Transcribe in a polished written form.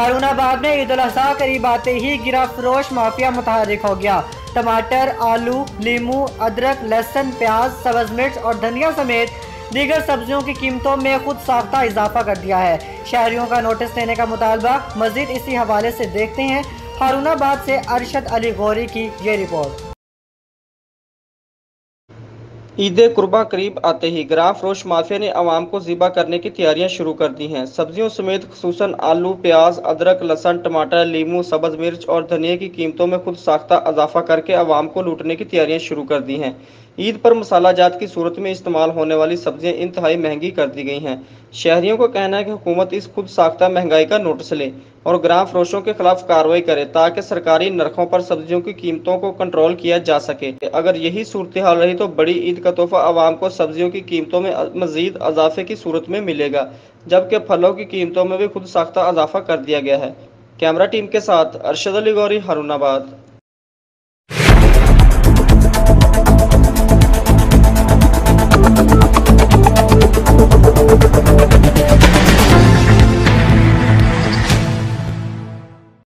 हारूनाबाद में ईद उल अज़हा करीब आते ही गिरा फरोश माफिया मुतहर्रिक हो गया। टमाटर, आलू, लीमू, अदरक, लहसुन, प्याज, सब्ज़ मिर्च और धनिया समेत दीगर सब्जियों की कीमतों में खुद साख्ता इजाफा कर दिया है। शहरियों का नोटिस देने का मुतालबा। मजीद इसी हवाले से देखते हैं हारूनाबाद से अरशद अली गौरी की ये रिपोर्ट। ईद कुर्बा करीब आते ही ग्राम फरोश माफिया ने आवाम को ज़िबा करने की तैयारियां शुरू कर दी हैं। सब्जियों समेत खुसूसन आलू, प्याज, अदरक, लहसुन, टमाटर, लीमू, सब्ज़ मिर्च और धनिया की कीमतों में खुद साख्ता इजाफा करके आवाम को लूटने की तैयारियां शुरू कर दी हैं। ईद पर मसाला जात की सूरत में इस्तेमाल होने वाली सब्जियां इंतहाई महंगी कर दी गई हैं। शहरियों का कहना है कि हुकूमत इस खुद साख्ता महंगाई का नोटिस ले और ग्राम फरोशों के खिलाफ कार्रवाई करे ताकि सरकारी नरखों पर सब्जियों की कीमतों को कंट्रोल किया जा सके। अगर यही सूरत हाल रही तो बड़ी ईद का तोहफा आवाम को सब्जियों की कीमतों में मजीद इजाफे की सूरत में मिलेगा, जबकि फलों की कीमतों में भी खुद साख्ता इजाफा कर दिया गया है। कैमरा टीम के साथ अरशद अली गौरी, हारूनाबाद।